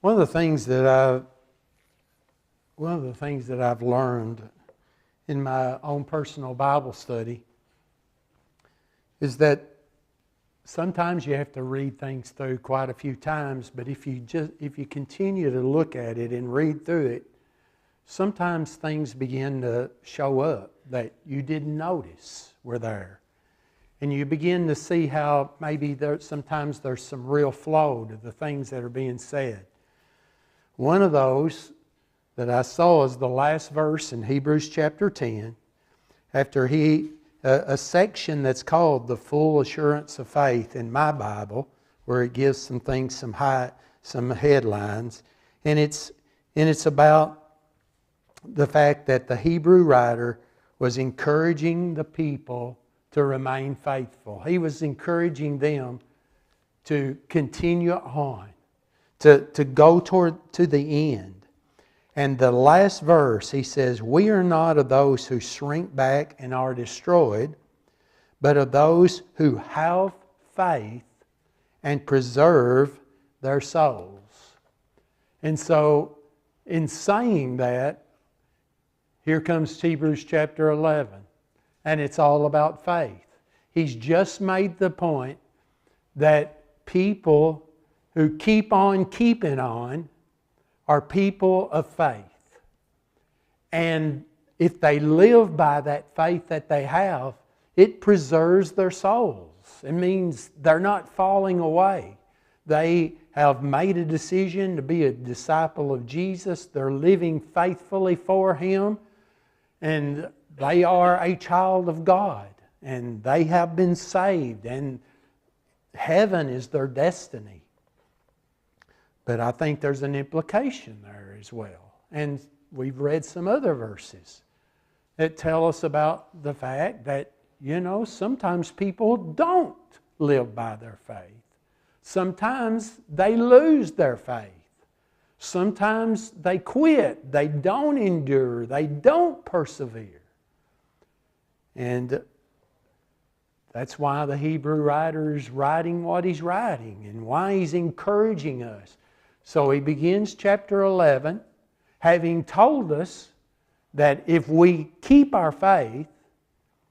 One of the things that I've learned in my own personal Bible study is that sometimes you have to read things through quite a few times, but if you continue to look at it and read through it, sometimes things begin to show up that you didn't notice were there. And you begin to see how maybe sometimes there's some real flow to the things that are being said. One of those that I saw is the last verse in Hebrews chapter 10, after a section that's called the full assurance of faith in my Bible, where it gives some things, some headlines, and it's about the fact that the Hebrew writer was encouraging the people to remain faithful. He was encouraging them to continue on, to go to the end. And the last verse, he says, "We are not of those who shrink back and are destroyed, but of those who have faith and preserve their souls." And so, in saying that, here comes Hebrews chapter 11, and it's all about faith. He's just made the point that people who keep on keeping on are people of faith. And if they live by that faith that they have, it preserves their souls. It means they're not falling away. They have made a decision to be a disciple of Jesus. They're living faithfully for Him. And they are a child of God. And they have been saved. And heaven is their destiny. But I think there's an implication there as well. And we've read some other verses that tell us about the fact that, sometimes people don't live by their faith. Sometimes they lose their faith. Sometimes they quit. They don't endure. They don't persevere. And that's why the Hebrew writer is writing what he's writing and why he's encouraging us. So he begins chapter 11 having told us that if we keep our faith,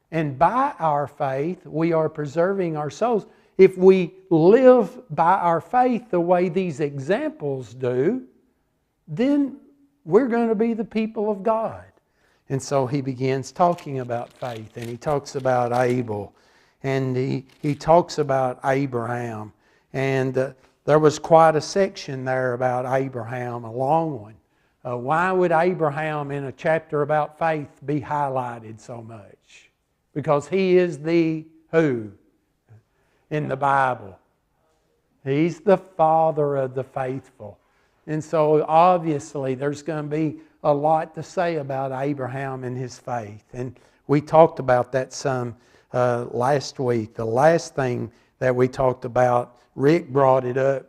and by our faith we are preserving our souls, if we live by our faith the way these examples do, then we're going to be the people of God. And so he begins talking about faith, and he talks about Abel, and he talks about Abraham. And there was quite a section there about Abraham, a long one. Why would Abraham in a chapter about faith be highlighted so much? Because he is the who in the Bible? He's the father of the faithful. And so obviously there's going to be a lot to say about Abraham and his faith. And we talked about that some last week. The last thing that we talked about, Rick brought it up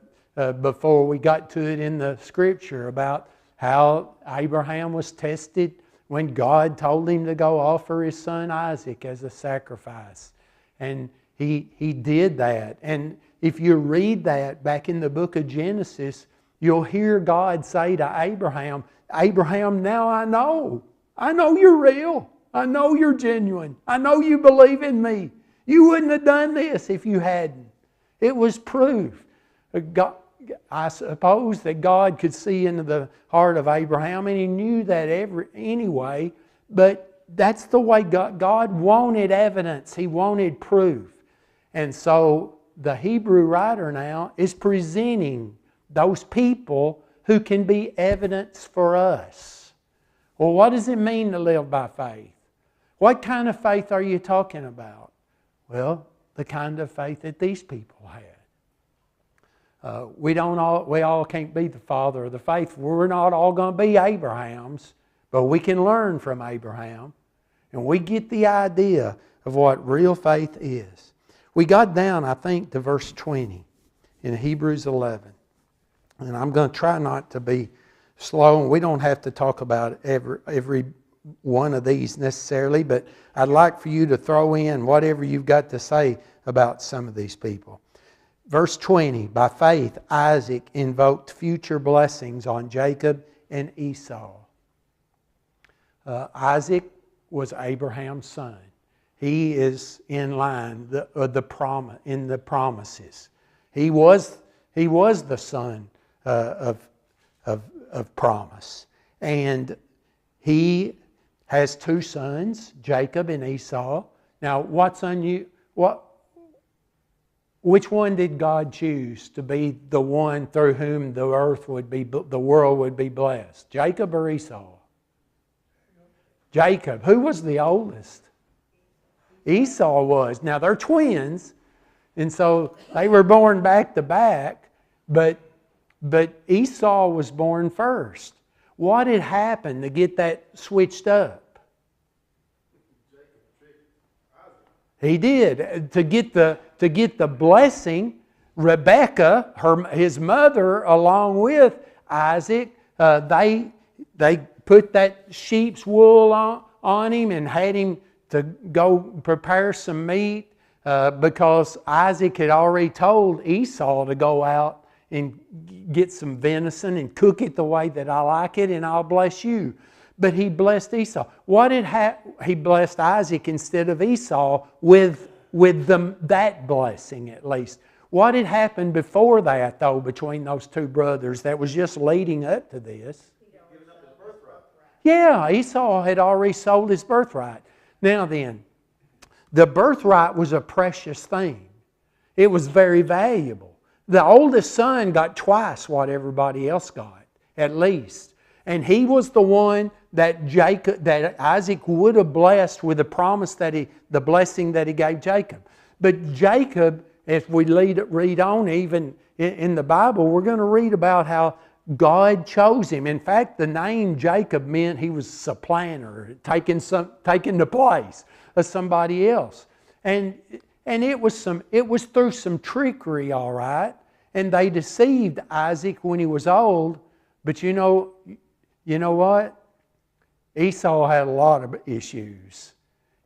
before we got to it in the Scripture about how Abraham was tested when God told him to go offer his son Isaac as a sacrifice. And he did that. And if you read that back in the book of Genesis, you'll hear God say to Abraham, "Abraham, now I know you're real. I know you're genuine. I know you believe in me. You wouldn't have done this if you hadn't." It was proof. I suppose that God could see into the heart of Abraham, and He knew that anyway, but that's the way God wanted evidence. He wanted proof. And so the Hebrew writer now is presenting those people who can be evidence for us. Well, what does it mean to live by faith? What kind of faith are you talking about? Well, the kind of faith that these people had. We all can't be the father of the faith. We're not all going to be Abrahams, but we can learn from Abraham, and we get the idea of what real faith is. We got down, I think, to verse 20 in Hebrews 11. And I'm going to try not to be slow, and we don't have to talk about every one of these necessarily, but I'd like for you to throw in whatever you've got to say about some of these people. Verse 20, by faith Isaac invoked future blessings on Jacob and Esau. Isaac was Abraham's son. He is in line in the promises. He was the son of promise. And he has two sons, Jacob and Esau. Now, which one did God choose to be the one through whom the world would be blessed? Jacob or Esau? Jacob. Who was the oldest? Esau was. Now they're twins, and so they were born back to back, but Esau was born first. What had happened to get that switched up? He did. To get the blessing, Rebekah, his mother, along with Isaac, they put that sheep's wool on him and had him to go prepare some meat because Isaac had already told Esau to go out and get some venison and cook it the way that I like it, and I'll bless you. But he blessed Esau. He blessed Isaac instead of Esau with that blessing at least. What had happened before that, though, between those two brothers that was just leading up to this? Yeah, Esau had already sold his birthright. Now then, the birthright was a precious thing. It was very valuable. The oldest son got twice what everybody else got, at least. And he was the one that Isaac would have blessed with the promise the blessing that he gave Jacob. But Jacob, if we read on even in the Bible, we're going to read about how God chose him. In fact, the name Jacob meant he was a supplanter, taking the place of somebody else. And it was through some trickery, all right. And they deceived Isaac when he was old. But you know what? Esau had a lot of issues.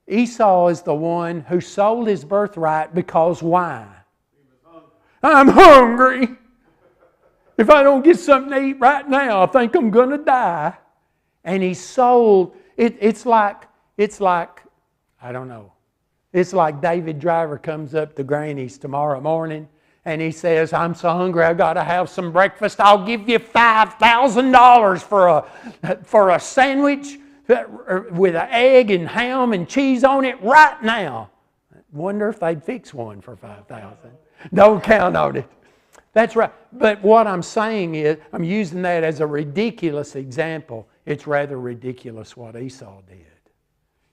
Esau is the one who sold his birthright because why? He was hungry. I'm hungry. If I don't get something to eat right now, I think I'm going to die. And he sold. It's like, I don't know. It's like David Driver comes up to Granny's tomorrow morning and he says, I'm so hungry, I've got to have some breakfast. I'll give you $5,000 for a sandwich with an egg and ham and cheese on it right now. Wonder if they'd fix one for $5,000. Don't count on it. That's right. But what I'm saying is, I'm using that as a ridiculous example. It's rather ridiculous what Esau did.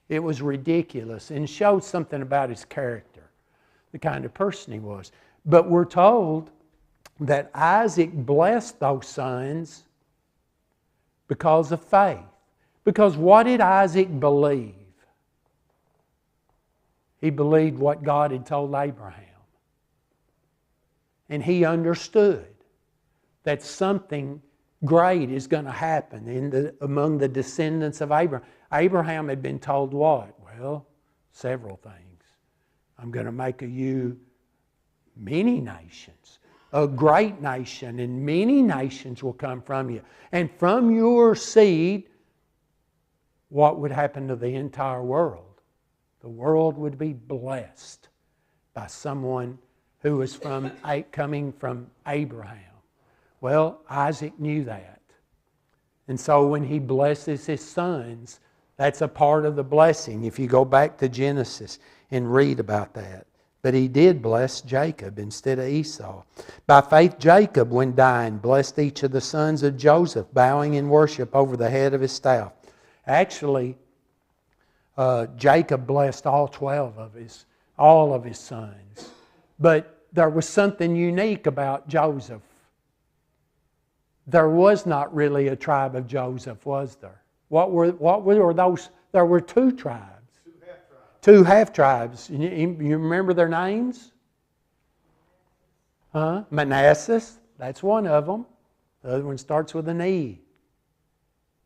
It was ridiculous and showed something about his character, the kind of person he was. But we're told that Isaac blessed those sons because of faith. Because what did Isaac believe? He believed what God had told Abraham. And he understood that something great is going to happen among the descendants of Abraham. Abraham had been told what? Well, several things. I'm going to make of you many nations, a great nation, and many nations will come from you. And from your seed, what would happen to the entire world? The world would be blessed by someone who was coming from Abraham. Well, Isaac knew that. And so when he blesses his sons, that's a part of the blessing if you go back to Genesis and read about that. But he did bless Jacob instead of Esau. By faith, Jacob, when dying, blessed each of the sons of Joseph, bowing in worship over the head of his staff. Actually, Jacob blessed all 12 of his sons. But there was something unique about Joseph. There was not really a tribe of Joseph, was there? What were those? There were two tribes. Two half-tribes. You remember their names? Manasseh, that's one of them. The other one starts with an E.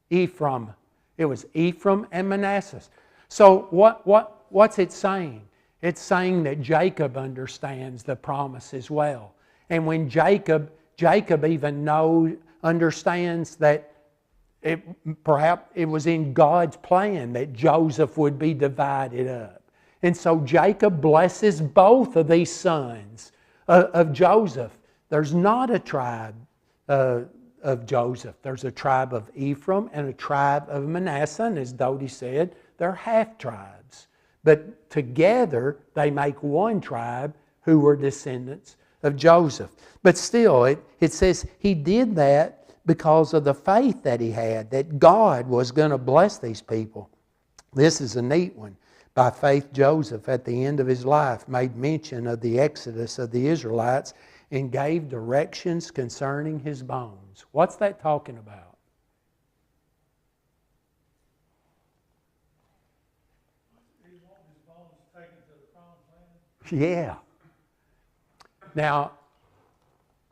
Ephraim. It was Ephraim and Manasseh. So what's it saying? It's saying that Jacob understands the promise as well. And when Jacob even understands that perhaps it was in God's plan that Joseph would be divided up. And so Jacob blesses both of these sons of Joseph. There's not a tribe of Joseph. There's a tribe of Ephraim and a tribe of Manasseh. And as Dodie said, they're half tribes. But together they make one tribe who were descendants of Joseph. But still, it says he did that because of the faith that he had, that God was going to bless these people. This is a neat one. By faith, Joseph, at the end of his life, made mention of the exodus of the Israelites and gave directions concerning his bones. What's that talking about? He wanted his bones taken to the promised land. Yeah. Now,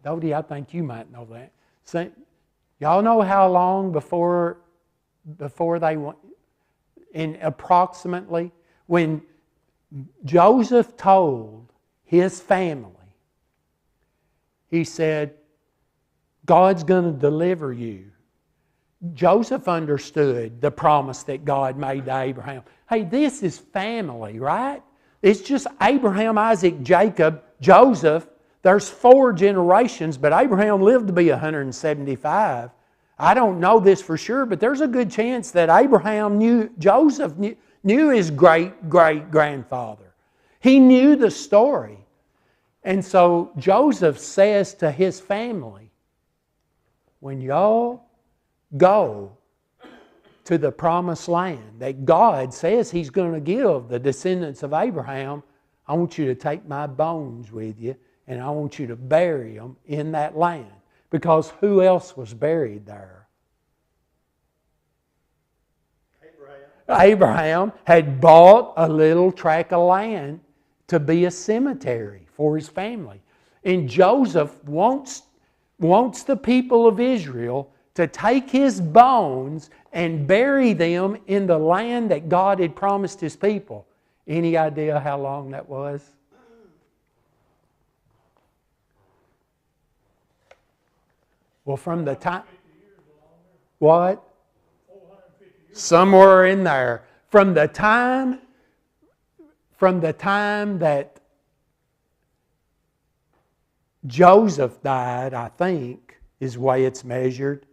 Dodie, I think you might know that. So, y'all know how long before they went, in approximately, when Joseph told his family, he said, God's going to deliver you. Joseph understood the promise that God made to Abraham. Hey, this is family, right? It's just Abraham, Isaac, Jacob, Joseph. There's 4 generations, but Abraham lived to be 175. I don't know this for sure, but there's a good chance that Abraham Joseph knew his great-great-grandfather. He knew the story. And so Joseph says to his family, when y'all go to the promised land that God says He's going to give the descendants of Abraham, I want you to take my bones with you and I want you to bury them in that land. Because who else was buried there? Abraham had bought a little tract of land to be a cemetery for his family. And Joseph wants the people of Israel to take his bones and bury them in the land that God had promised His people. Any idea how long that was? Well, from the time... What? Somewhere in there. From the time that Joseph died, I think, is the way it's measured,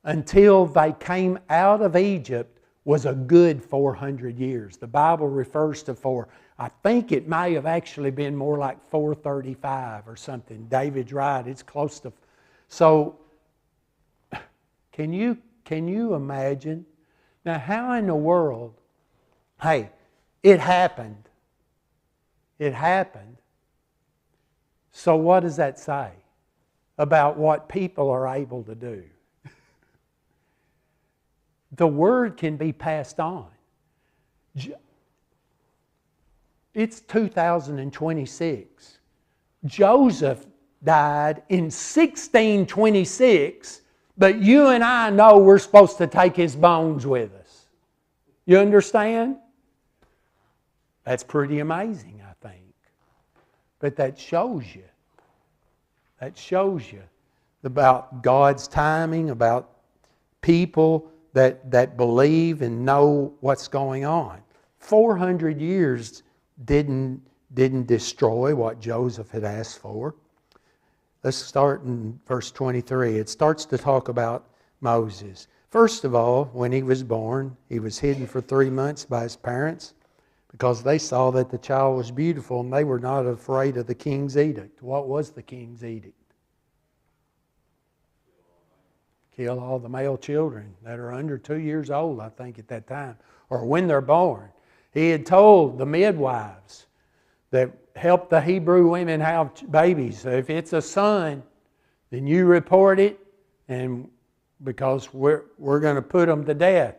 until they came out of Egypt was a good 400 years. The Bible refers to 4. I think it may have actually been more like 435 or something. David's right. It's close to... So, can you imagine? Now, how in the world... Hey, it happened. It happened. So what does that say about what people are able to do? The word can be passed on. It's 2026. Joseph died in 1626, but you and I know we're supposed to take his bones with us. You understand? That's pretty amazing, I think. But that shows you about God's timing, about people that believe and know what's going on. 400 years didn't destroy what Joseph had asked for. Let's start in verse 23. It starts to talk about Moses. First of all, when he was born, he was hidden for 3 months by his parents because they saw that the child was beautiful and they were not afraid of the king's edict. What was the king's edict? Kill all the male children that are under 2 years old, I think, at that time, or when they're born. He had told the midwives that help the Hebrew women have babies. So if it's a son, then you report it, and because we're going to put them to death.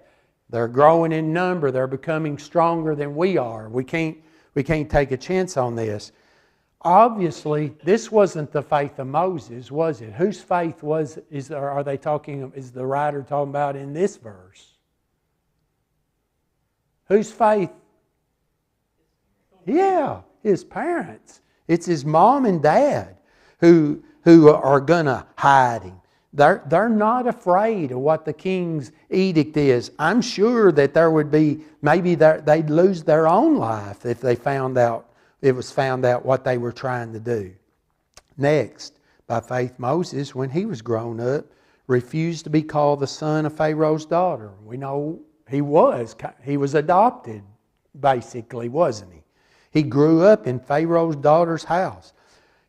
They're growing in number. They're becoming stronger than we are. We can't take a chance on this. Obviously, this wasn't the faith of Moses, was it? Whose faith is the writer talking about in this verse? Whose faith? Yeah, his parents. It's his mom and dad who are going to hide him. They're not afraid of what the king's edict is. I'm sure that there would be, maybe they'd lose their own life if they found out, it was found out what they were trying to do. Next, by faith, Moses, when he was grown up, refused to be called the son of Pharaoh's daughter. We know he was adopted, basically, wasn't he? He grew up in Pharaoh's daughter's house.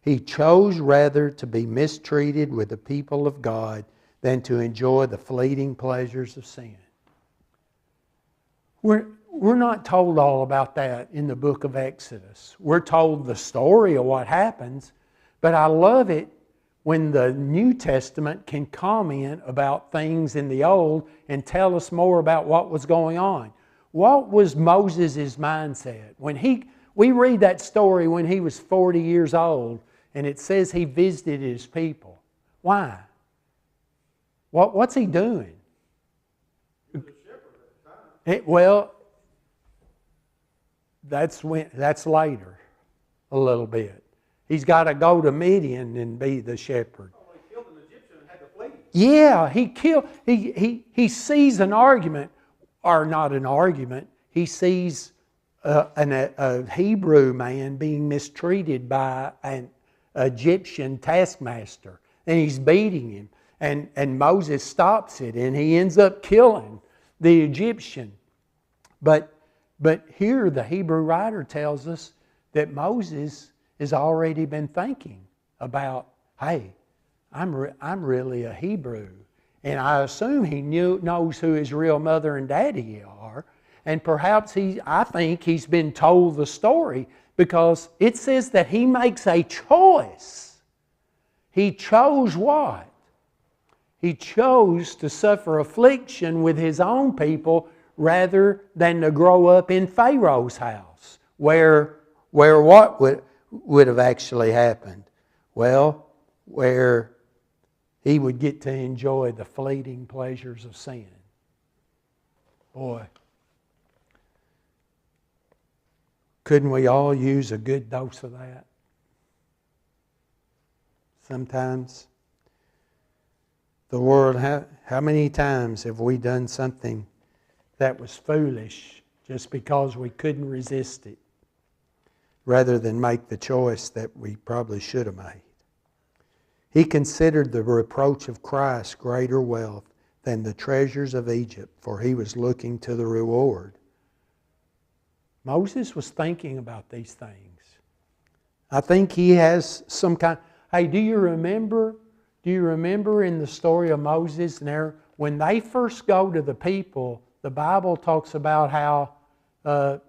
He chose rather to be mistreated with the people of God than to enjoy the fleeting pleasures of sin. We're not told all about that in the book of Exodus. We're told the story of what happens, but I love it when the New Testament can comment about things in the Old and tell us more about what was going on. What was Moses' mindset? We read that story when he was 40 years old, and it says he visited his people. Why? What's he doing? He was a shepherd at the time. That's later, a little bit. He's got to go to Midian and be the shepherd. Oh, he killed an Egyptian and had to flee. Yeah, he sees an argument, or not an argument. He sees a Hebrew man being mistreated by an Egyptian taskmaster, and he's beating him. And Moses stops it, and he ends up killing the Egyptian. But here the Hebrew writer tells us that Moses has already been thinking about, hey, I'm really a Hebrew. And I assume he knows who his real mother and daddy are. And perhaps I think he's been told the story, because it says that he makes a choice. He chose what? He chose to suffer affliction with his own people rather than to grow up in Pharaoh's house, where what would have actually happened? Well, where he would get to enjoy the fleeting pleasures of sin. Boy, couldn't we all use a good dose of that? Sometimes the world, how many times have we done something that was foolish just because we couldn't resist it, rather than make the choice that we probably should have made? He considered the reproach of Christ greater wealth than the treasures of Egypt, for he was looking to the reward. Moses was thinking about these things. I think he has some kind... Hey, do you remember in the story of Moses, when they first go to the people, the Bible talks about how, at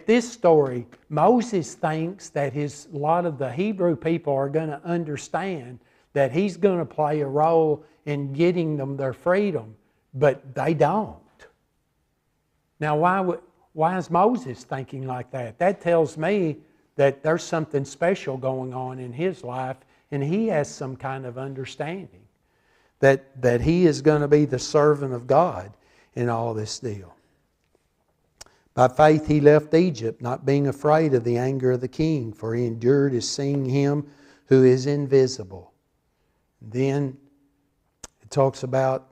this story, Moses thinks that a lot of the Hebrew people are going to understand that he's going to play a role in getting them their freedom, but they don't. Now, why is Moses thinking like that? That tells me that there's something special going on in his life, and he has some kind of understanding that he is going to be the servant of God in all this deal. By faith he left Egypt, not being afraid of the anger of the king, for he endured as seeing him who is invisible. Then it talks about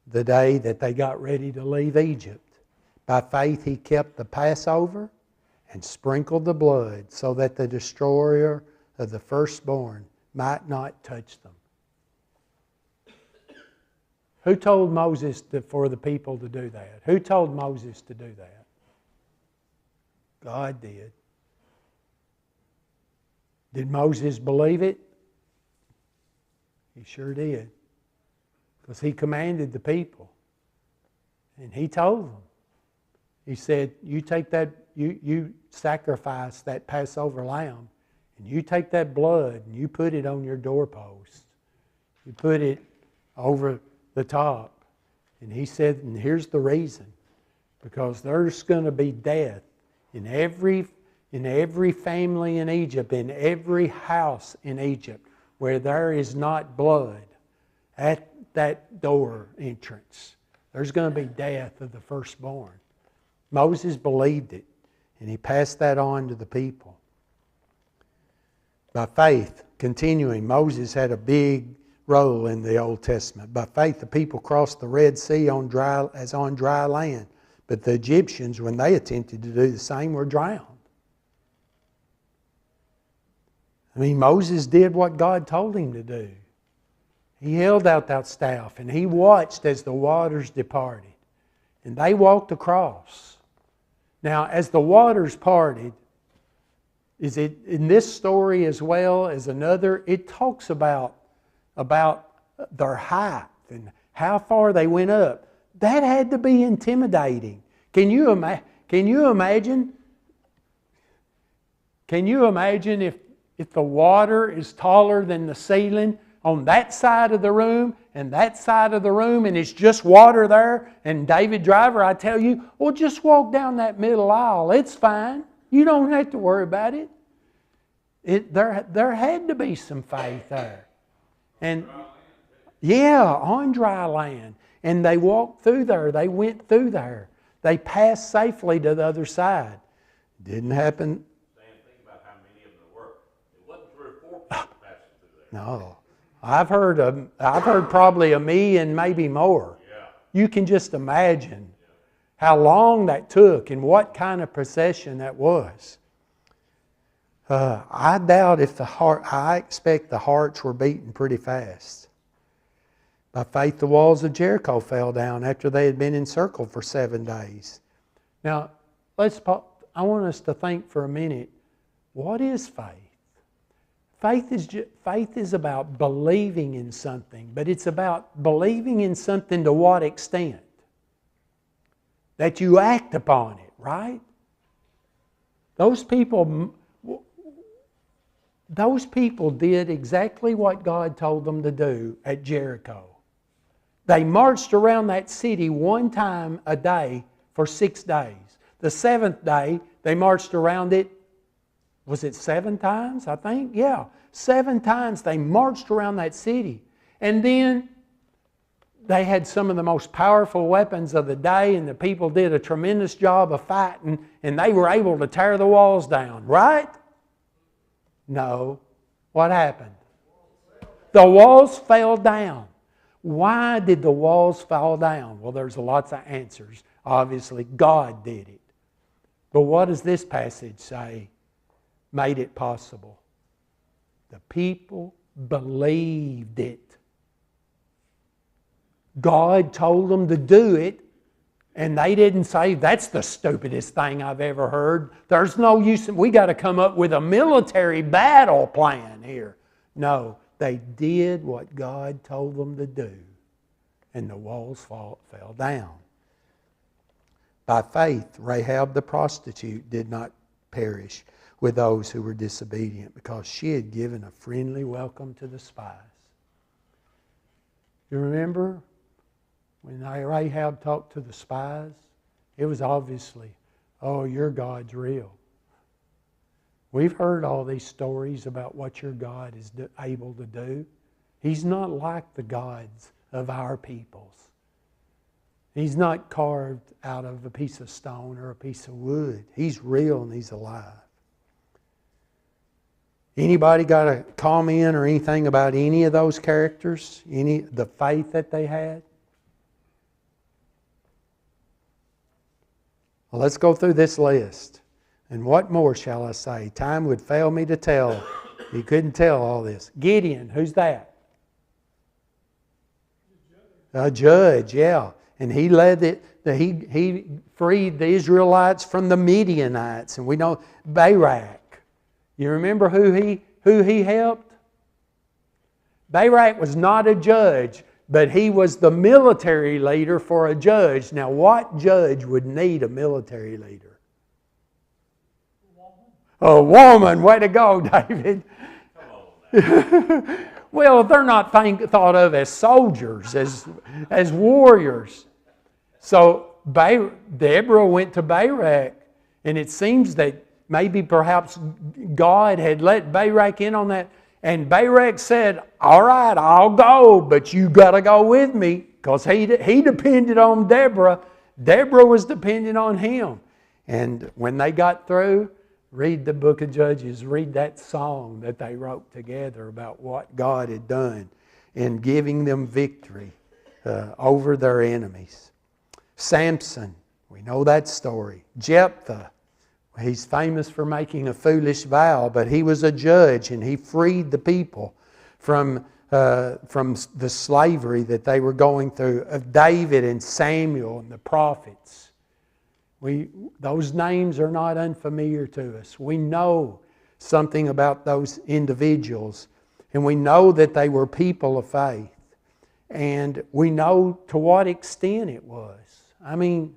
the day that they got ready to leave Egypt. By faith he kept the Passover and sprinkled the blood, so that the destroyer of the firstborn might not touch them. Who told Moses for the people to do that? Who told Moses to do that? God did. Did Moses believe it? He sure did. Because he commanded the people. And he told them. He said, you take that, you sacrifice that Passover lamb, and you take that blood and you put it on your doorpost. You put it over the top. And he said, and here's the reason. Because there's going to be death in every family in Egypt, in every house in Egypt, where there is not blood at that door entrance. There's going to be death of the firstborn. Moses believed it, And he passed that on to the people. By faith, continuing, Moses had a big role in the Old Testament. By faith, the people crossed the Red Sea on dry land. But the Egyptians, when they attempted to do the same, were drowned. I mean, Moses did what God told him to do. He held out that staff and he watched as the waters departed. And they walked across. Now, as the waters parted, is it in this story as well as another? It talks about their height and how far they went up. That had to be intimidating. Can you imagine? Can you imagine if the water is taller than the ceiling on that side of the room and that side of the room, and it's just water there? And David Driver, I tell you, well, just walk down that middle aisle. It's fine. You don't have to worry about it. There had to be some faith there. And yeah, on dry land. And they walked through there. They went through there. They passed safely to the other side. Didn't happen. Think about how many of them there were. It wasn't 3 or 4 people passing through there. No. I've heard probably a million, maybe more. Yeah. You can just imagine how long that took and what kind of procession that was. I doubt if I expect the hearts were beating pretty fast. By faith, the walls of Jericho fell down after they had been encircled for 7 days. Now, I want us to think for a minute, what is faith? Faith is about believing in something, but it's about believing in something to what extent? That you act upon it, right? Those people did exactly what God told them to do at Jericho. They marched around that city one time a day for 6 days. The 7th day, they marched around it, was it 7 times, I think? Yeah, 7 times they marched around that city. And then they had some of the most powerful weapons of the day, and the people did a tremendous job of fighting, and they were able to tear the walls down, right? No. What happened? The walls fell down. Why did the walls fall down? Well, there's lots of answers. Obviously, God did it. But what does this passage say made it possible? The people believed it. God told them to do it, and they didn't say, that's the stupidest thing I've ever heard. There's no use. We got to come up with a military battle plan here. No, they did what God told them to do, and the walls fell down. By faith, Rahab the prostitute did not perish with those who were disobedient, because she had given a friendly welcome to the spies. You remember when Rahab talked to the spies? It was obviously, oh, your God's real. We've heard all these stories about what your God is able to do. He's not like the gods of our peoples. He's not carved out of a piece of stone or a piece of wood. He's real and He's alive. Anybody got a comment or anything about any of those characters? The faith that they had? Well, let's go through this list. And what more shall I say? Time would fail me to tell. You couldn't tell all this. Gideon, who's that? A judge, yeah. And he led it. He freed the Israelites from the Midianites. And we know Barak. You remember who he helped? Barak was not a judge, but he was the military leader for a judge. Now, what judge would need a military leader? A woman. Way to go, David. Well, they're not thought of as soldiers, as warriors. So Deborah went to Barak, and it seems that maybe perhaps God had let Barak in on that. And Barak said, all right, I'll go, but you got to go with me, because he depended on Deborah. Deborah was dependent on him. And when they got through, read the book of Judges, read that song that they wrote together about what God had done in giving them victory over their enemies. Samson, we know that story. Jephthah, he's famous for making a foolish vow, but he was a judge and he freed the people from the slavery that they were going through. Of David and Samuel and the prophets. Those names are not unfamiliar to us. We know something about those individuals, and we know that they were people of faith. And we know to what extent it was. I mean,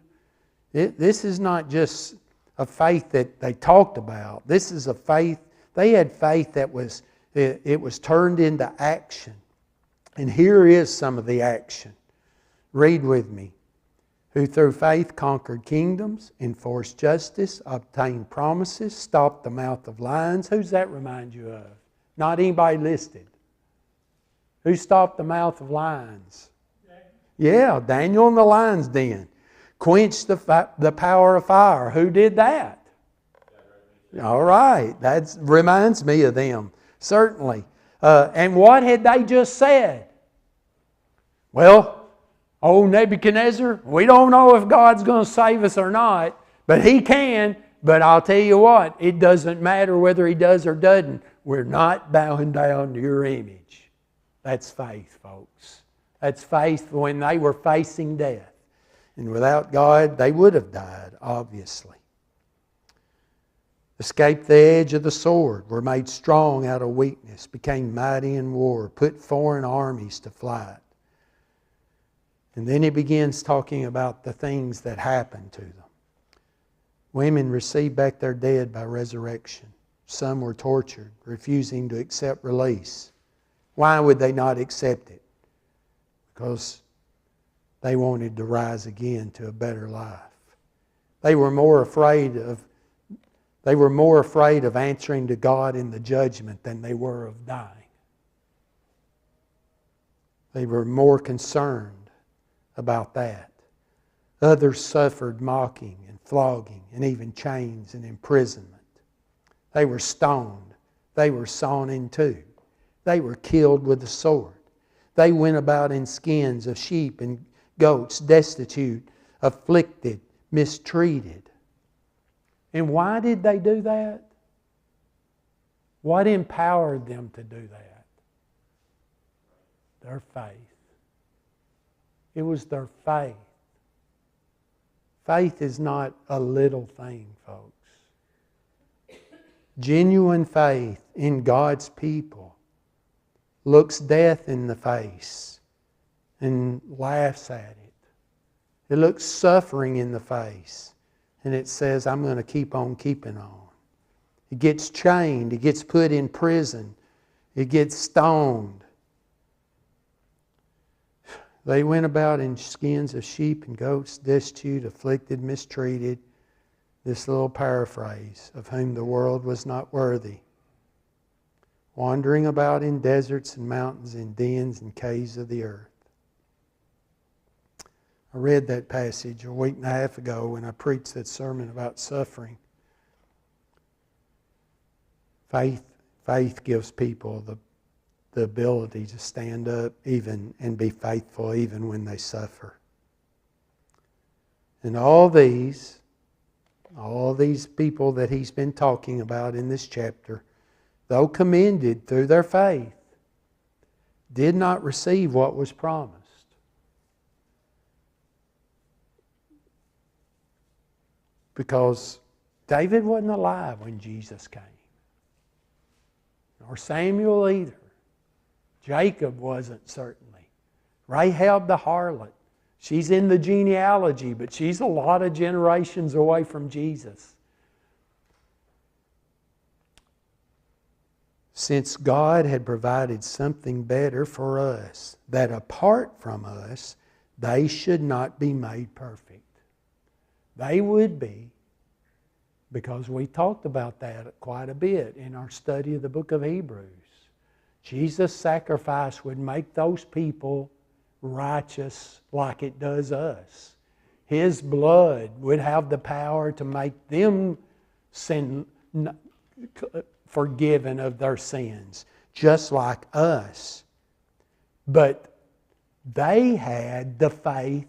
this is not just a faith that they talked about. This is a faith, they had faith that was turned into action. And here is some of the action. Read with me. Who through faith conquered kingdoms, enforced justice, obtained promises, stopped the mouth of lions. Who's that remind you of? Not anybody listed. Who stopped the mouth of lions? Yeah, Daniel in the lion's den. Quenched the power of fire. Who did that? All right, that reminds me of them, certainly. And what had they just said? Well, old Nebuchadnezzar, we don't know if God's going to save us or not, but He can. But I'll tell you what, it doesn't matter whether He does or doesn't. We're not bowing down to your image. That's faith, folks. That's faith when they were facing death. And without God, they would have died, obviously. Escaped the edge of the sword, were made strong out of weakness, became mighty in war, put foreign armies to flight. And then he begins talking about the things that happened to them. Women received back their dead by resurrection. Some were tortured, refusing to accept release. Why would they not accept it? Because they wanted to rise again to a better life. They were more afraid of answering to God in the judgment than they were of dying. They were more concerned about that. Others suffered mocking and flogging and even chains and imprisonment. They were stoned. They were sawn in two. They were killed with the sword. They went about in skins of sheep and goats, destitute, afflicted, mistreated. And why did they do that? What empowered them to do that? Their faith. It was their faith. Faith is not a little thing, folks. Genuine faith in God's people looks death in the face and laughs at it. It looks suffering in the face and it says, I'm going to keep on keeping on. It gets chained. It gets put in prison. It gets stoned. They went about in skins of sheep and goats, destitute, afflicted, mistreated. This little paraphrase, of whom the world was not worthy. Wandering about in deserts and mountains, in dens and caves of the earth. I read that passage a week and a half ago when I preached that sermon about suffering. Faith gives people the ability to stand up even and be faithful even when they suffer. And all these people that he's been talking about in this chapter, though commended through their faith, did not receive what was promised. Because David wasn't alive when Jesus came. Nor Samuel either. Jacob wasn't, certainly. Rahab the harlot. She's in the genealogy, but she's a lot of generations away from Jesus. Since God had provided something better for us, that apart from us, they should not be made perfect. They would be, because we talked about that quite a bit in our study of the book of Hebrews. Jesus' sacrifice would make those people righteous like it does us. His blood would have the power to make them forgiven of their sins, just like us. But they had the faith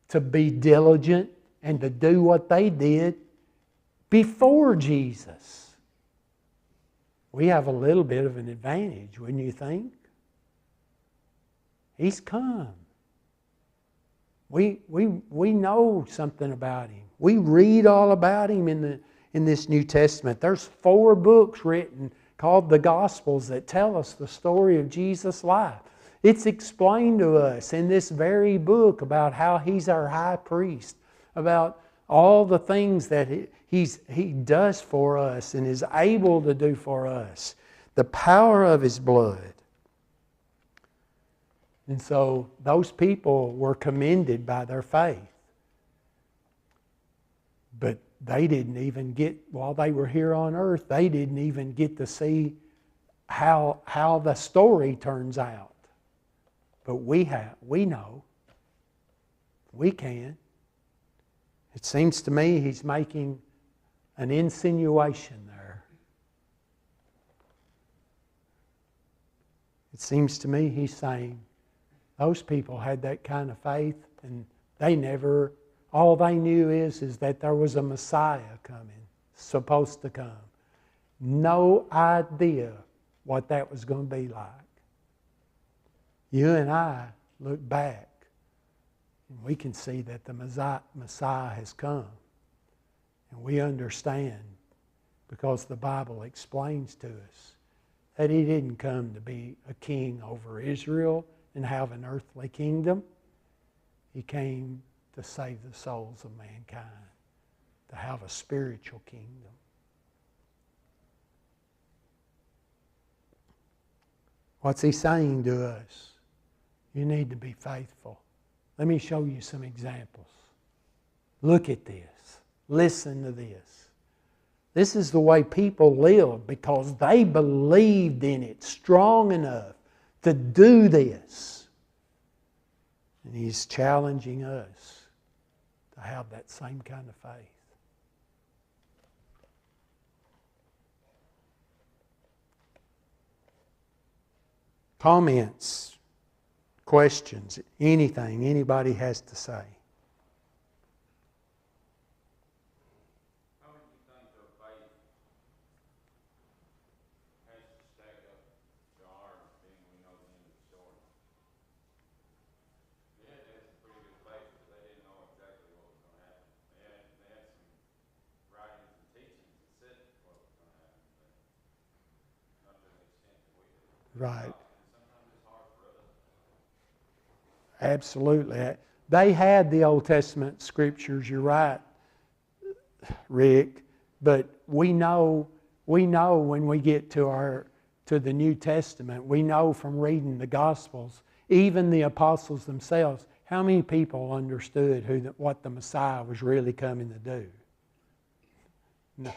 to be diligent and to do what they did before Jesus. We have a little bit of an advantage, wouldn't you think? He's come. We know something about Him. We read all about Him in this New Testament. There's 4 books written called the Gospels that tell us the story of Jesus' life. It's explained to us in this very book about how He's our high priest, about all the things that He does for us and is able to do for us. The power of His blood. And so those people were commended by their faith. But they didn't even get, while they were here on earth, they didn't even get to see how the story turns out. But we know. We can. It seems to me He's making an insinuation there. It seems to me He's saying, those people had that kind of faith, and they never, all they knew is that there was a Messiah coming, supposed to come. No idea what that was going to be like. You and I look back, and we can see that the Messiah has come. And we understand, because the Bible explains to us, that He didn't come to be a king over Israel and have an earthly kingdom. He came to save the souls of mankind, to have a spiritual kingdom. What's He saying to us? You need to be faithful. Let me show you some examples. Look at this. Listen to this. This is the way people lived because they believed in it strong enough to do this. And He's challenging us to have that same kind of faith. Comments, questions, anything anybody has to say. How would you think our faith has to stack up to ours, being we know the end of the story? They had some pretty good faith, but they didn't know exactly what was going to happen. They had some writings and teachings that said what was going to happen, but not to the extent that we did. Right. And sometimes it's hard for us. Absolutely. They had the Old Testament scriptures, you're right, Rick, but we know when we get to the New Testament, we know from reading the Gospels, even the apostles themselves, how many people understood what the Messiah was really coming to do? No,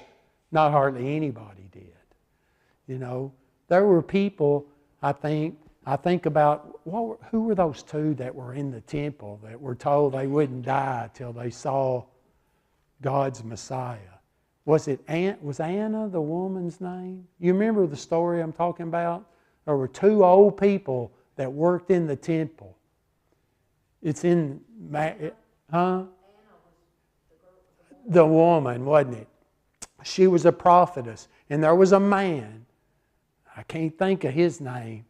not hardly anybody did. You know, there were people, I think about, who were those 2 that were in the temple that were told they wouldn't die till they saw God's Messiah? Was Anna the woman's name? You remember the story I'm talking about? There were 2 old people that worked in the temple. It's in, huh? The woman, wasn't it? She was a prophetess. And there was a man, I can't think of his name,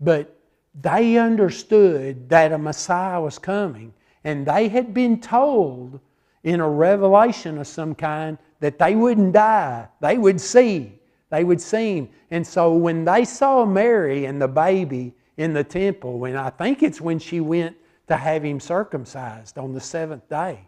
but they understood that a Messiah was coming. And they had been told in a revelation of some kind that they wouldn't die. They would see. They would see Him. And so when they saw Mary and the baby in the temple, and I think it's when she went to have Him circumcised on the 7th day,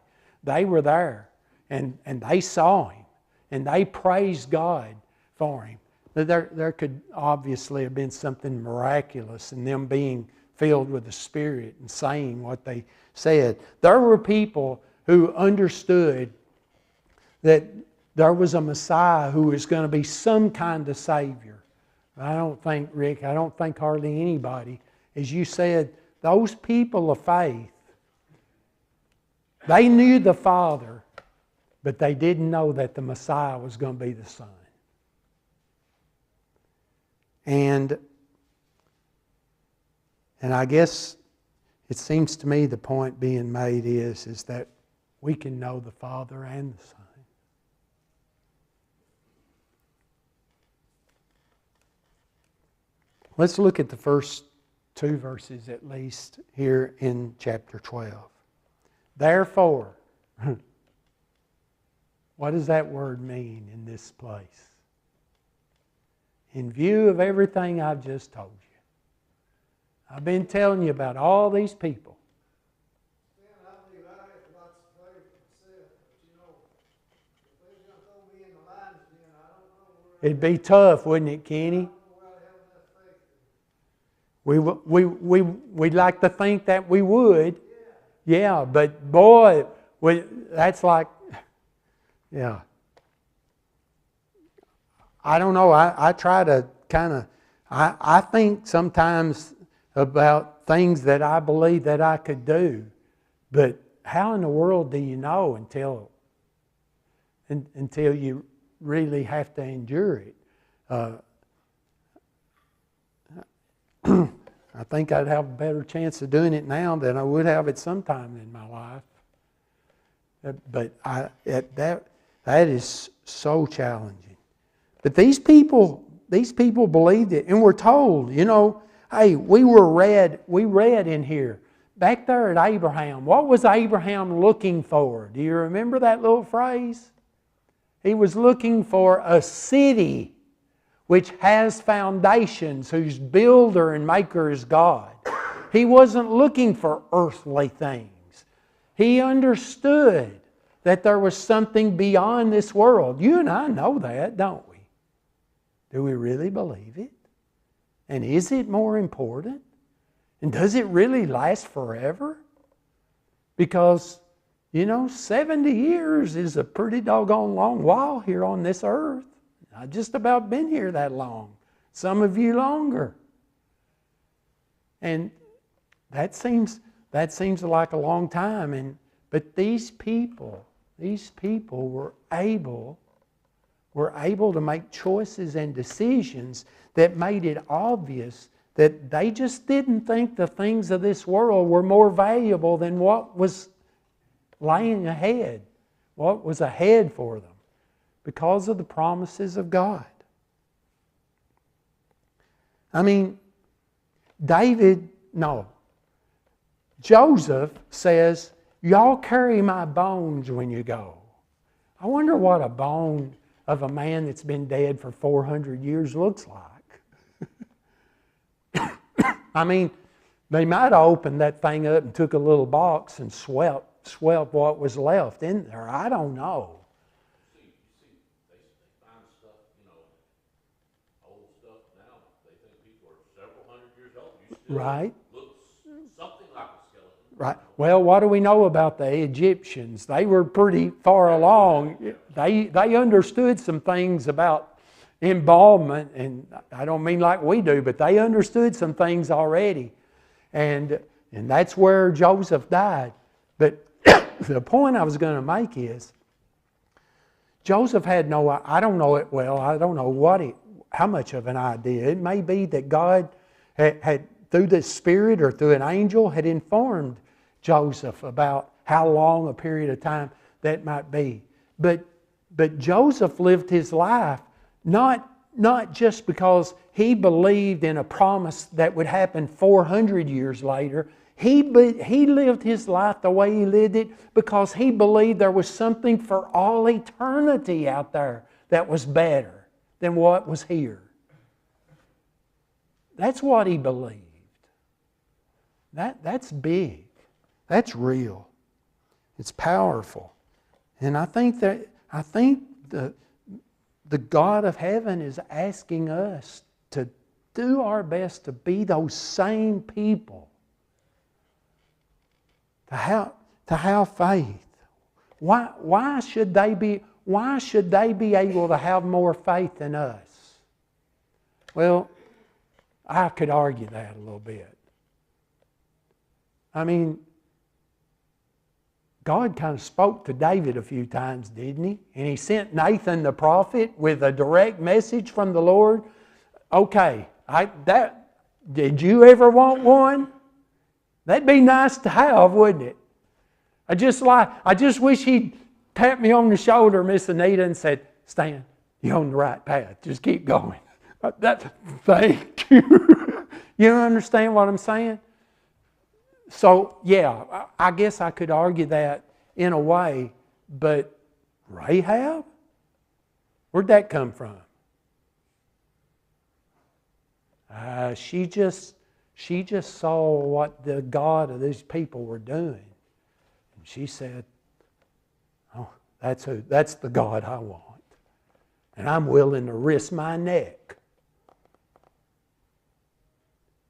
they were there. And they saw Him. And they praised God for Him. There could obviously have been something miraculous in them being filled with the Spirit and saying what they said. There were people who understood that there was a Messiah who was going to be some kind of Savior. I don't think, Rick, hardly anybody, as you said, those people of faith They knew the Father, but they didn't know that the Messiah was going to be the Son. And I guess it seems to me the point being made is that we can know the Father and the Son. Let's look at the first 2 verses at least here in chapter 12. Therefore, what does that word mean in this place? In view of everything I've just told you. I've been telling you about all these people. Man, I believe I have lots of faith myself, but you know, if they're going to throw me in the lion's den, I don't know where It'd be tough, wouldn't it, Kenny? We'd like to think that we would. Yeah, but boy, that's like, yeah. I don't know. I try to kind of, I think sometimes about things that I believe that I could do. But how in the world do you know until you really have to endure it? I think I'd have a better chance of doing it now than I would have at some time in my life. But that is so challenging. But these people believed it, and were told, you know, hey, we read in here, back there at Abraham. What was Abraham looking for? Do you remember that little phrase? He was looking for a city which has foundations, whose builder and maker is God. He wasn't looking for earthly things. He understood that there was something beyond this world. You and I know that, don't we? Do we really believe it? And is it more important? And does it really last forever? Because, you know, 70 years is a pretty doggone long while here on this earth. I've just about been here that long. Some of you longer. And that seems like a long time. But these people were able to make choices and decisions that made it obvious that they just didn't think the things of this world were more valuable than what was lying ahead, what was ahead for them, because of the promises of God. I mean, Joseph says, y'all carry my bones when you go. I wonder what a bone of a man that's been dead for 400 years looks like. I mean, they might have opened that thing up and took a little box and swept what was left in there. I don't know. They find stuff, old stuff now. They think people are several hundred years old. You still Right. looks something like a skeleton. Right. Well, what do we know about the Egyptians? They were pretty far along. They understood some things about embalmment, and I don't mean like we do, but they understood some things already. And that's where Joseph died. But the point I was going to make is, Joseph had I don't know it well, I don't know how much of an idea. It may be that God had through the Spirit or through an angel, had informed Joseph about how long a period of time that might be. But Joseph lived his life not just because he believed in a promise that would happen 400 years later. He lived his life the way he lived it because he believed there was something for all eternity out there that was better than what was here. That's what he believed. That's big. That's real. It's powerful. And I think the God of heaven is asking us to do our best to be those same people. To have faith. Why should they be able to have more faith than us? Well, I could argue that a little bit. I mean, God kind of spoke to David a few times, didn't he? And he sent Nathan the prophet with a direct message from the Lord. Okay, did you ever want one? That'd be nice to have, wouldn't it? I just wish he'd tap me on the shoulder, Miss Anita, and said, Stan, you're on the right path. Just keep going. Thank you. You understand what I'm saying? So, yeah, I guess I could argue that in a way, but Rahab? Where'd that come from? She just saw what the God of these people were doing. And she said, oh, that's the God I want. And I'm willing to risk my neck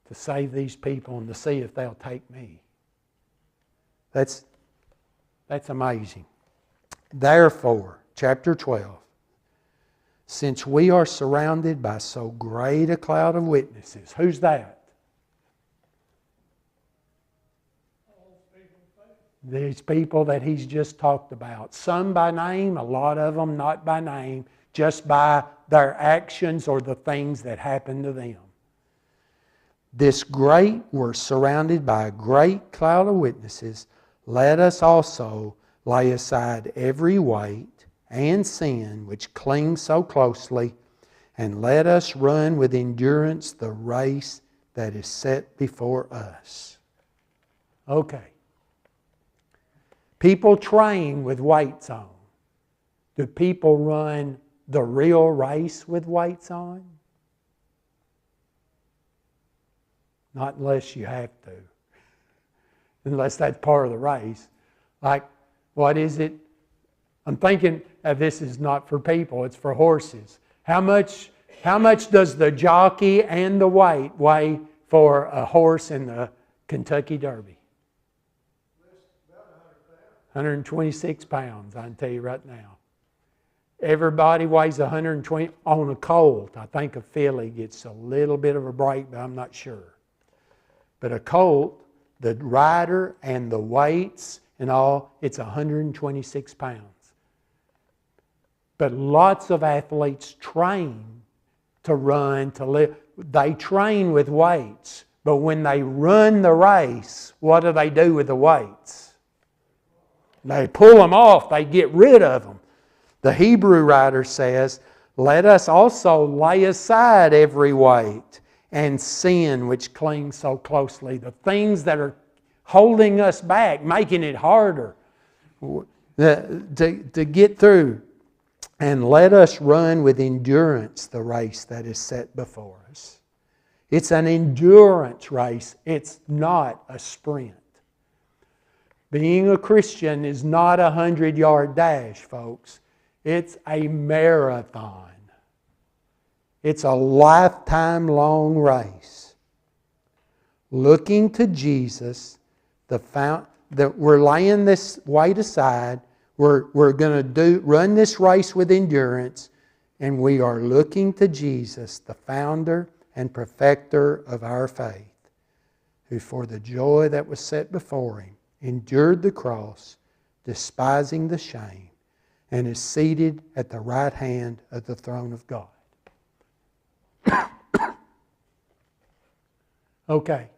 to save these people and to see if they'll take me. That's amazing. Therefore, chapter 12, since we are surrounded by so great a cloud of witnesses, who's that? These people that he's just talked about. Some by name, a lot of them not by name, just by their actions or the things that happened to them. We're surrounded by a great cloud of witnesses. Let us also lay aside every weight and sin which clings so closely, and let us run with endurance the race that is set before us. Okay. People train with weights on. Do people run the real race with weights on? Not unless you have to. Unless that's part of the race. Like, what is it? I'm thinking this is not for people, it's for horses. How much does the jockey and the weight weigh for a horse in the Kentucky Derby? 126 pounds, I can tell you right now. Everybody weighs 120 on a colt. I think a filly gets a little bit of a break, but I'm not sure. But a colt, the rider and the weights and all, it's 126 pounds. But lots of athletes train to run, to live. They train with weights. But when they run the race, what do they do with the weights? They pull them off. They get rid of them. The Hebrew writer says, let us also lay aside every weight and sin which clings so closely. The things that are holding us back, making it harder to get through. And let us run with endurance the race that is set before us. It's an endurance race. It's not a sprint. Being a Christian is not a 100-yard dash, folks. It's a marathon. It's a lifetime-long race. Looking to Jesus, we're laying this weight aside. We're going to run this race with endurance, and we are looking to Jesus, the founder and perfecter of our faith, who for the joy that was set before him endured the cross, despising the shame, and is seated at the right hand of the throne of God. Okay,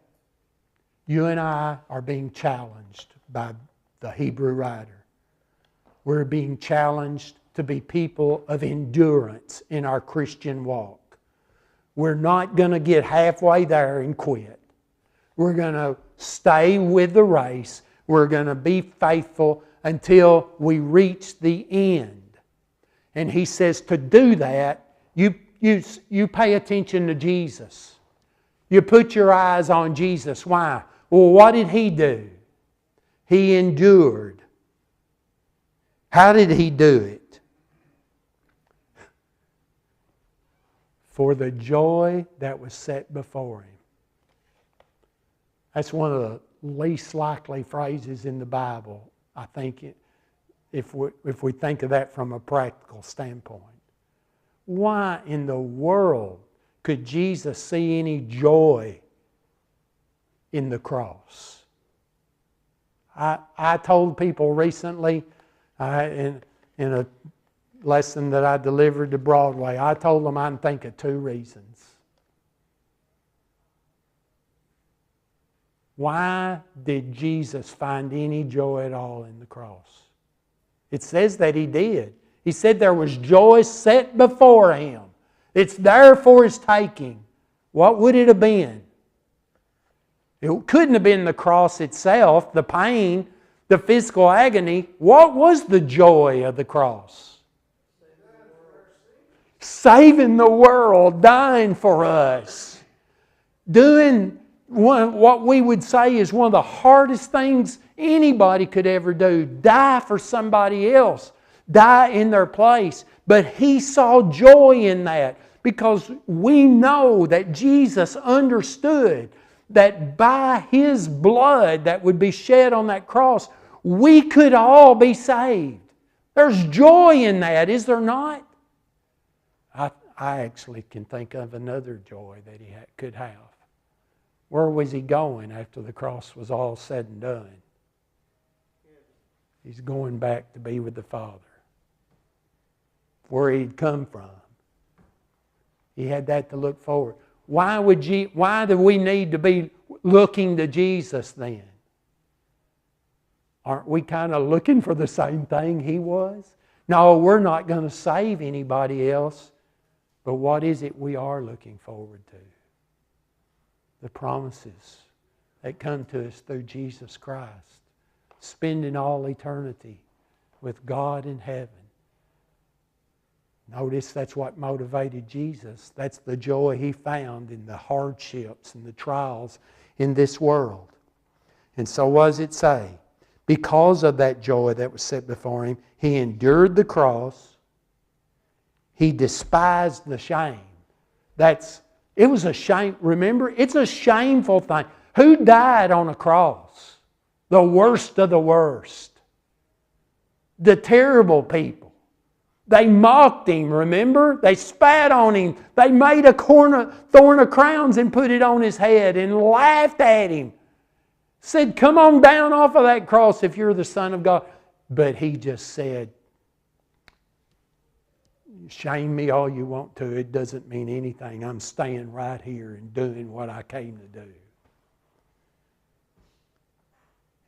you and I are being challenged by the Hebrew writer. We're being challenged to be people of endurance in our Christian walk. We're not going to get halfway there and quit. We're going to stay with the race. We're going to be faithful until we reach the end. And he says to do that, you pay attention to Jesus. You put your eyes on Jesus. Why? Well, what did he do? He endured. How did he do it? For the joy that was set before him. That's one of the least likely phrases in the Bible, I think, if we think of that from a practical standpoint. Why in the world could Jesus see any joy in the cross? I told people recently in a lesson that I delivered to Broadway, I told them I can think of 2 reasons. Why did Jesus find any joy at all in the cross? It says that He did. He said there was joy set before Him. It's there for His taking. What would it have been? It couldn't have been the cross itself, the pain, the physical agony. What was the joy of the cross? Saving the world, dying for us. Doing what we would say is one of the hardest things anybody could ever do. Die for somebody else. Die in their place. But He saw joy in that because we know that Jesus understood that by His blood that would be shed on that cross, we could all be saved. There's joy in that, is there not? I actually can think of another joy that He could have. Where was He going after the cross was all said and done? He's going back to be with the Father. Where He'd come from. He had that to look forward. Why do we need to be looking to Jesus then? Aren't we kind of looking for the same thing He was? No, we're not going to save anybody else. But what is it we are looking forward to? The promises that come to us through Jesus Christ. Spending all eternity with God in heaven. Notice that's what motivated Jesus. That's the joy He found in the hardships and the trials in this world. And so what does it say? Because of that joy that was set before Him, He endured the cross. He despised the shame. It was a shame. Remember, it's a shameful thing. Who died on a cross? The worst of the worst. The terrible people. They mocked Him, remember? They spat on Him. They made a thorn of crowns and put it on His head and laughed at Him. Said, come on down off of that cross if you're the Son of God. But He just said, shame me all you want to. It doesn't mean anything. I'm staying right here and doing what I came to do.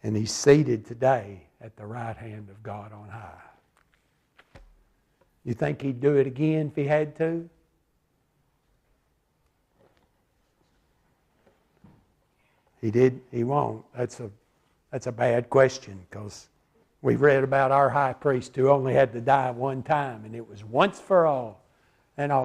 And He's seated today at the right hand of God on high. You think He'd do it again if He had to? He did. He won't. That's a bad question because we've read about our high priest who only had to die one time, and it was once for all. And all